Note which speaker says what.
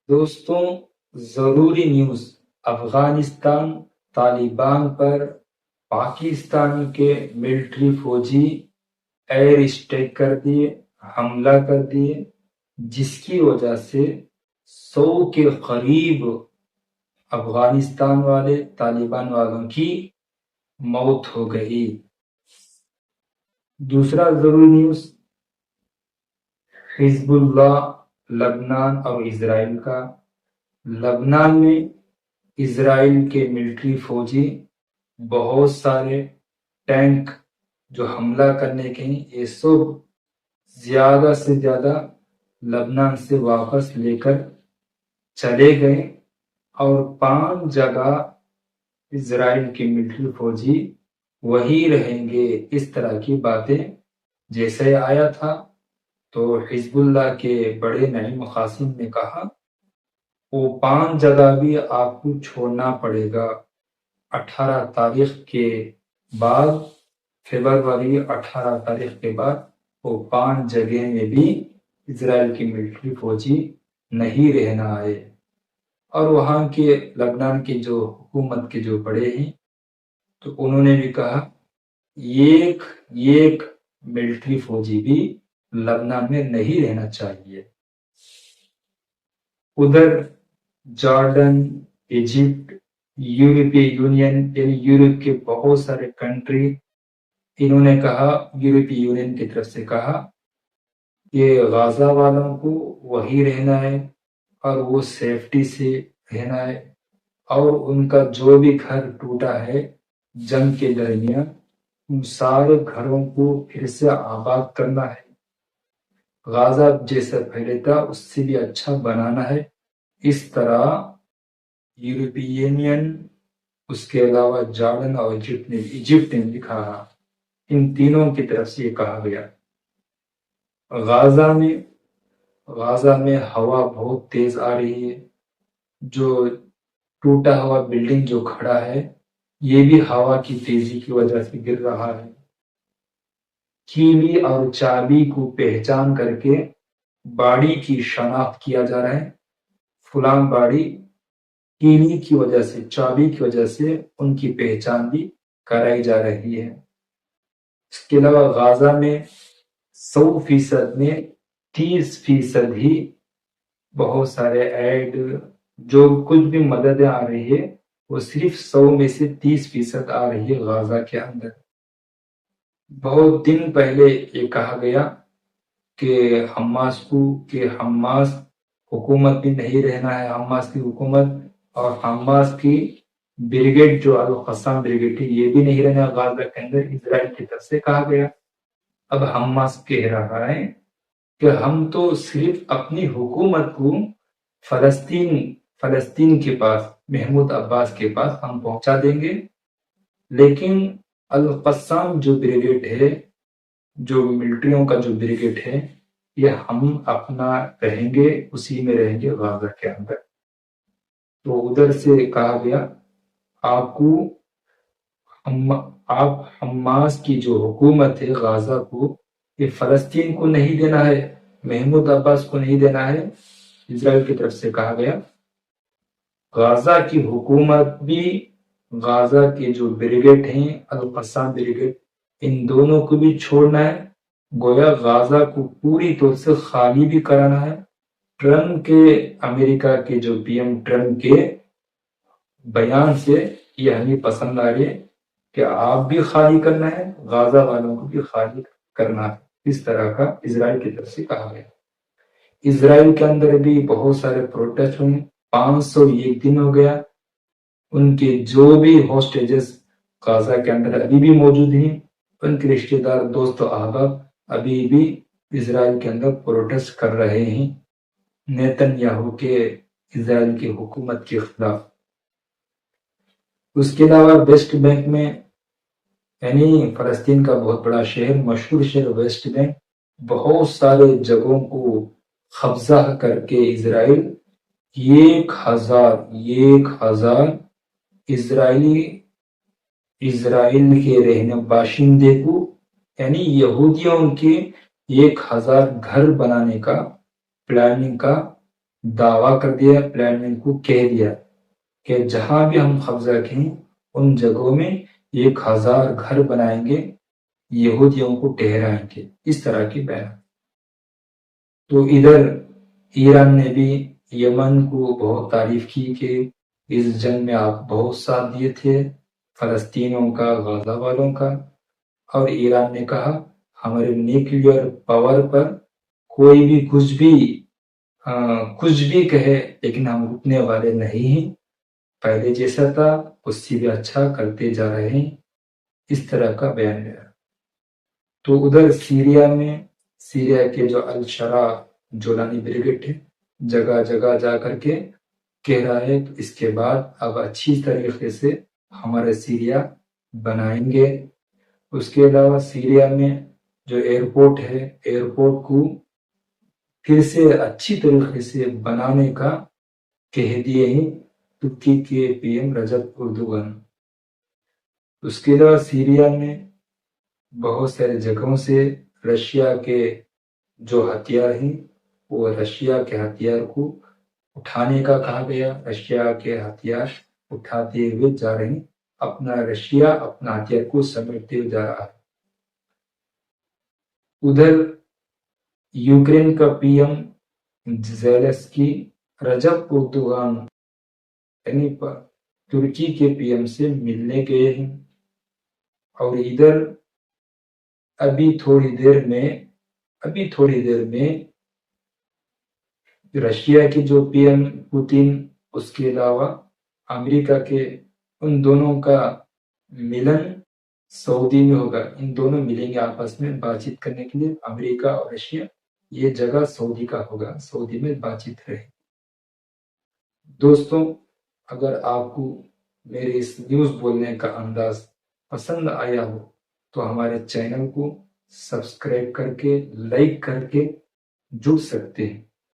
Speaker 1: دوستوں، ضروری نیوز: افغانستان طالبان پر پاکستان کے ملٹری فوجی ایئر اسٹرائک کر دیے، حملہ کر دیے، جس کی وجہ سے 100 کے قریب افغانستان والے طالبان والوں کی موت ہو گئی۔ دوسرا ضروری نیوز حزب اللہ، لبنان اور اسرائیل کا۔ لبنان میں اسرائیل کے ملٹری فوجی بہت سارے ٹینک جو حملہ کرنے کے ہیں، یہ سب زیادہ سے زیادہ لبنان سے واپس لے کر چلے گئے، اور 5 جگہ اسرائیل کے ملٹری فوجی وہی رہیں گے۔ اس طرح کی باتیں جیسے آیا تھا، تو حزب اللہ کے بڑے نعیم قاسم نے کہا وہ 5 جگہ بھی آپ کو چھوڑنا پڑے گا۔ 18 تاریخ کے بعد، فروری 18 تاریخ کے بعد وہ 5 جگہ میں بھی اسرائیل کی ملٹری فوجی نہیں رہنا ہے۔ اور وہاں کے لبنان کے جو حکومت کے جو بڑے ہیں، تو انہوں نے بھی کہا ایک ملٹری فوجی بھی لبنان میں نہیں رہنا چاہیے۔ ادھر جارڈن، ایجپٹ، یورپی یونین یعنی یورپ کے بہت سارے کنٹری، انہوں نے کہا، یورپی یونین کی طرف سے کہا کہ غزہ والوں کو وہی رہنا ہے اور وہ سیفٹی سے رہنا ہے، اور ان کا جو بھی گھر ٹوٹا ہے جنگ کے درمیان، ان سارے گھروں کو پھر سے آباد کرنا ہے۔ غزہ جیسا پہلے تھا اس سے بھی اچھا بنانا ہے۔ اس طرح یورپی یونین، اس کے علاوہ جارڈن اور ایجپٹ نے بھی کہا، ان تینوں کی طرف سے یہ کہا گیا۔ غزہ میں ہوا بہت تیز آ رہی ہے، جو ٹوٹا ہوا بلڈنگ جو کھڑا ہے یہ بھی ہوا کی تیزی کی وجہ سے گر رہا ہے۔ کیلی اور چابی کو پہچان کر کے باڑی کی شناخت کیا جا رہا ہے۔ فلاں باڑی کیلی کی وجہ سے، چابی کی وجہ سے ان کی پہچان بھی کرائی جا رہی ہے۔ اس کے علاوہ غزہ میں 100% میں 30% ہی بہت سارے ایڈ، جو کچھ بھی مدد آ رہی ہے وہ صرف 100 میں سے 30% آ رہی ہے غزہ کے اندر۔ بہت دن پہلے یہ کہا گیا کہ حماس حکومت بھی نہیں رہنا ہے، حماس کی حکومت اور حماس کی بریگیڈ جو القسام بریگیڈ ہے یہ بھی نہیں رہنا غزہ کے اندر، اسرائیل کی طرف سے کہا گیا۔ اب حماس کہہ رہا ہے کہ ہم تو صرف اپنی حکومت کو فلسطین کے پاس، محمود عباس کے پاس ہم پہنچا دیں گے، لیکن القسام جو بریگیڈ ہے، جو ملٹریوں کا جو بریگیڈ ہے، یہ ہم اپنا رہیں گے، اسی میں رہیں گے غزہ کے اندر۔ تو ادھر سے کہا گیا آپ حماس کی جو حکومت ہے غزہ کو، یہ فلسطین کو نہیں دینا ہے، محمود عباس کو نہیں دینا ہے۔ اسرائیل کی طرف سے کہا گیا غزہ کی حکومت بھی، غزہ کے جو بریگیڈ ہیں القسام بریگیڈ، ان دونوں کو بھی چھوڑنا ہے، گویا غزہ کو پوری طور سے خالی بھی کرانا ہے۔ امریکہ کے جو پی ایم ٹرمپ کے بیان سے یہ ہمیں پسند آ رہی ہے کہ آپ بھی خالی کرنا ہے، غزہ والوں کو بھی خالی کرنا ہے۔ اس طرح کا اسرائیل کی طرف سے کہا گیا۔ اسرائیل کے اندر بھی بہت سارے پروٹیسٹ ہوئے، 501 دن ہو گیا، ان کے جو بھی ہوسٹیجز غزہ کے اندر ابھی بھی موجود ہیں، ان کے رشتہ دار، دوست و احباب ابھی بھی اسرائیل کے اندر پروٹیسٹ کر رہے ہیں نیتن یاہو کے، اسرائیل کی حکومت کے خلاف۔ اس کے علاوہ ویسٹ بینک میں، یعنی فلسطین کا بہت بڑا شہر، مشہور شہر ویسٹ بینک، بہت سارے جگہوں کو قبضہ کر کے اسرائیل 1000 اسرائیل کے رہنے باشندے کو، یعنی یہودیوں کے 1000 گھر بنانے کا پلاننگ کا دعویٰ کر دیا، پلان مین کو کہہ دیا کہ جہاں بھی ہم قبضہ کریں ان جگہوں میں 1000 گھر بنائیں گے، یہودیوں کو ٹھہرائیں گے، اس طرح کی بیان۔ تو ادھر ایران نے بھی یمن کو بہت تعریف کی کہ اس جنگ میں آپ بہت ساتھ دیے تھے فلسطینیوں کا، غزہ والوں کا، اور ایران نے کہا ہمارے نیوکلیئر پاور پر کوئی بھی کچھ بھی کہے لیکن ہم رکنے والے نہیں ہیں، پہلے جیسا تھا اس سے بھی اچھا کرتے جا رہے ہیں، اس طرح کا بیان ہے۔ تو ادھر سیریا کے جو الشرا جولانی بریگیڈ ہے، جگہ جگہ جا کر کے کہہ رہا ہے کہ اس کے بعد اب اچھی طریقے سے ہمارا سیریا بنائیں گے۔ اس کے علاوہ سیریا میں جو ایئرپورٹ ہے، ایئرپورٹ کو پھر سے اچھی طریقے سے بنانے کا کہہ دیے ہیں ترکی کے پی ایم رجب اردوغان۔ اس کے علاوہ سیریا میں بہت سارے جگہوں سے رشیا کے جو ہتھیار ہیں وہ رشیا کے ہتھیار کو اٹھانے کا کہا گیا، رشیا کے ہتھیار اٹھاتے ہوئے جا رہے ہیں، رشیا اپنا ہتھیار کو سمیٹتے ہوئے جا رہا ہے۔ ادھر یوکرین کا پی ایم زیلنسکی رجب اردوغان یعنی ترکی کے پی ایم سے ملنے گئے ہیں، اور ادھر ابھی تھوڑی دیر میں رشیا کے جو پی ایم پوتین، اس کے علاوہ امریکہ کے، ان دونوں کا ملن سعودی میں ہوگا۔ ان دونوں ملیں گے آپس میں بات چیت کرنے کے لیے، امریکہ اور رشیا، یہ جگہ سعودی کا ہوگا، سعودی میں بات چیت رہے۔ دوستوں، اگر آپ کو میرے اس نیوز بولنے کا انداز پسند آیا ہو تو ہمارے چینل کو سبسکرائب کر کے، لائک کر کے جڑ سکتے ہیں۔